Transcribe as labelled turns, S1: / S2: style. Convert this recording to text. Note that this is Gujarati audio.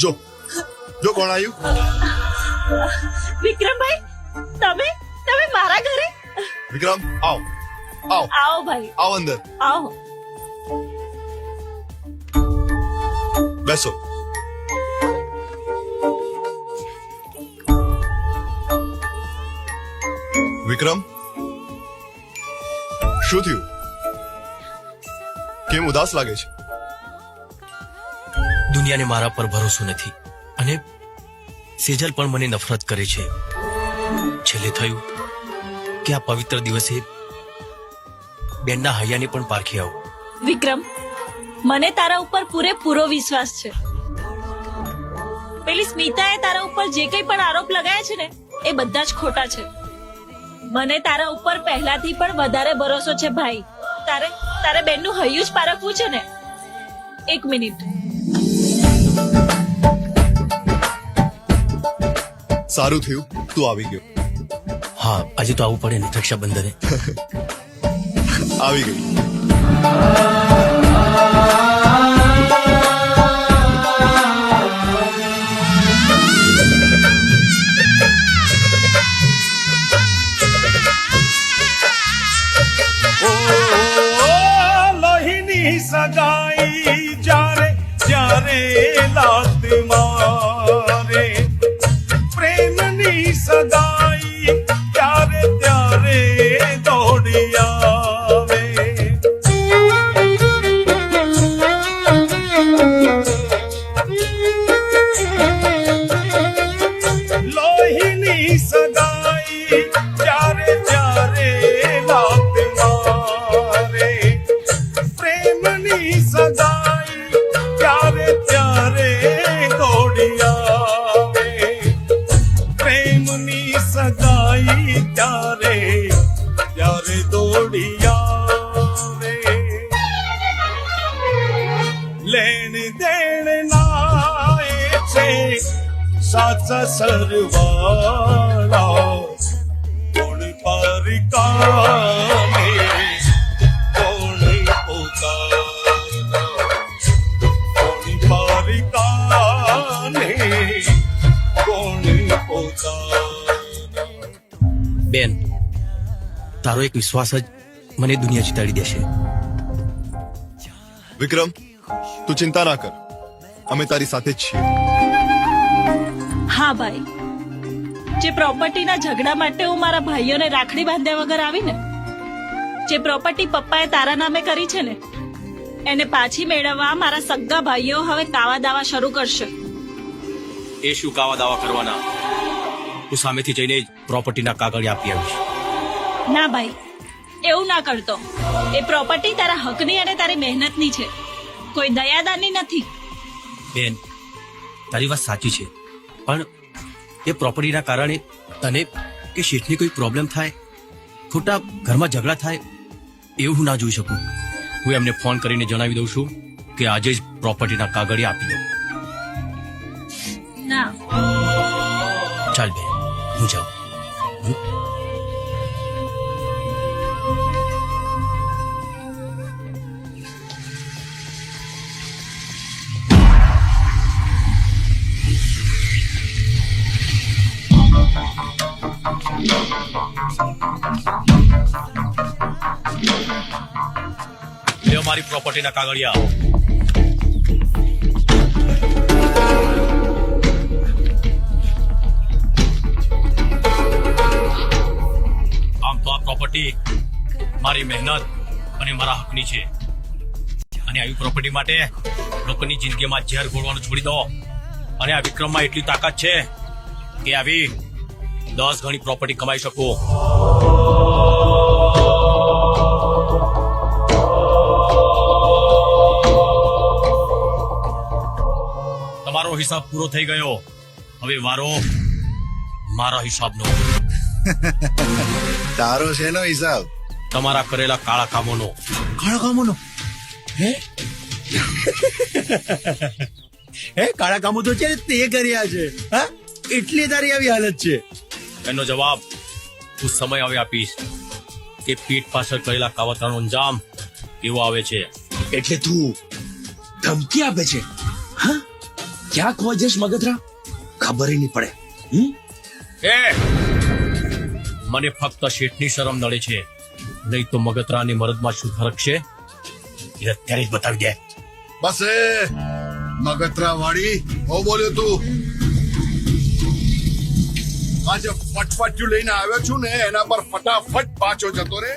S1: જો જો કોણ આવ્યું?
S2: વિક્રમભાઈ, તમે તમે મારા ઘરે
S1: વિક્રમ, આવ આવ
S2: આવો ભાઈ,
S1: આવ અંદર
S2: આવો.
S1: બેસો. વિક્રમ, શું થયું? કેમ ઉદાસ લાગે છે?
S3: દુનિયાને મારા પર ભરોસો નથી અને સેજલ પણ મને નફરત કરે છે. છેલ્લે થયું કે આ પવિત્ર દિવસે બેનના હૈયાને પણ પારખી આવું.
S2: વિક્રમ, મને તારા ઉપર પૂરેપૂરો વિશ્વાસ છે. પેલી સ્મિતાએ તારા ઉપર જે કંઈ પણ આરોપ લગાયા છે ને, એ બધા જ ખોટા છે. મને તારા ઉપર પહેલાથી પણ વધારે ભરોસો છે ભાઈ. તારે બેનનું હૈયું જ પારખવું છે ને? એક મિનિટ.
S1: સારું થયું તું આવી ગયો.
S3: હા, આજે તો આવવું પડે ને રક્ષાબંધને.
S1: આવી ગઈ.
S4: લોહીની સગાઈ જ્યારે જ્યારે લાત મારે, પ્રેમની સગાઈ ત્યારે ત્યારે દોડી આવે. લોહીની સગાઈ જ્યારે જ્યારે લાત મારે, પ્રેમની સગાઈ ત્યારે ત્યારે દોડી આવે. પ્રેમની સગાઈ ત્યારે ત્યારે દોડી આવે. લેણ દેણ નાય છે સાચા સરવાળા, કોણ પરિકામે કોણ પોતાના, કોણ પરિકાને કોણ પોતાના.
S3: બેન, તારો એક વિશ્વાસ જ મને દુનિયા જીતાડી દેશે.
S1: વિક્રમ, તું ચિંતા ના કર, અમે તારી સાથે જ છીએ.
S2: હા ભાઈ, જે પ્રોપર્ટીના ઝઘડા માટે હું મારા ભાઈઓને રાખડી બાંધ્યા વગર આવી ને, જે પ્રોપર્ટી પપ્પાએ તારા નામે કરી છે ને, એને પાછી મેળવવા મારા સગા ભાઈઓ હવે કાવા દાવા શરૂ કરશે.
S3: એ શું કાવા દાવા કરવાના? હું સામેથી જઈને જ પ્રોપર્ટીના કાગળ આપી આવીશ.
S2: ના ભાઈ, એવું ના કરતો. એ પ્રોપર્ટી તારા હકની અને તારી મહેનતની છે, કોઈ દયાદારની નથી.
S3: બેન, તારી વાત સાચી છે, પણ એ પ્રોપર્ટીના કારણે તને કે શેઠને કોઈ પ્રોબ્લેમ થાય, ખોટા ઘરમાં ઝઘડા થાય, એવું હું ના જોઈ શકું. હું એમને ફોન કરીને જણાવી દઉં છું કે આજે જ પ્રોપર્ટીના કાગળિયા આપી દઉં.
S2: ના,
S3: ચાલ બેન, હું જાઉં. લે મારી પ્રોપર્ટીના કાગળિયા. આમ તો આ પ્રોપર્ટી મારી મહેનત અને મારા હકની છે, અને આવી પ્રોપર્ટી માટે લોકોની જિંદગીમાં ઝેર ઘોળવાનું છોડી દો. અને આ વિક્રમમાં એટલી તાકાત છે કે આવી 10 ગણી પ્રોપર્ટી કમાઈ શકું. તમારો હિસાબ પૂરો થઈ ગયો, હવે વારો મારા હિસાબનો.
S5: તારો શેનો હિસાબ?
S3: તમારા કરેલા કાળા કામોનો.
S5: કાળા કામોનો? હે હે કાળા કામો તો છે તે કર્યા છે, હા? એટલી તારી આવી હાલત છે.
S3: એનો જવાબ હું સમય હવે આપીશ કે પીઠ પાછળ કરેલા કાવતરાનો અંજામ કેવો આવે છે.
S5: એટલે તું ધમકી આપે છે? હા ક્યાં ખોવા જઈશ મગધરા ખબર નહીં પડે
S3: એ મને ફક્ત શેઠની શરમ નડે છે, નહીં તો મગતરાની મરદમાં શું ફરક છે એ અત્યારે જ બતાવી દે.
S1: બસ એ મગતરા વાળી બહુ બોલ્યો તું. આજે ફટફટ્યું લઈને આવ્યો છું ને એના પર ફટાફટ પાછો જતો રે.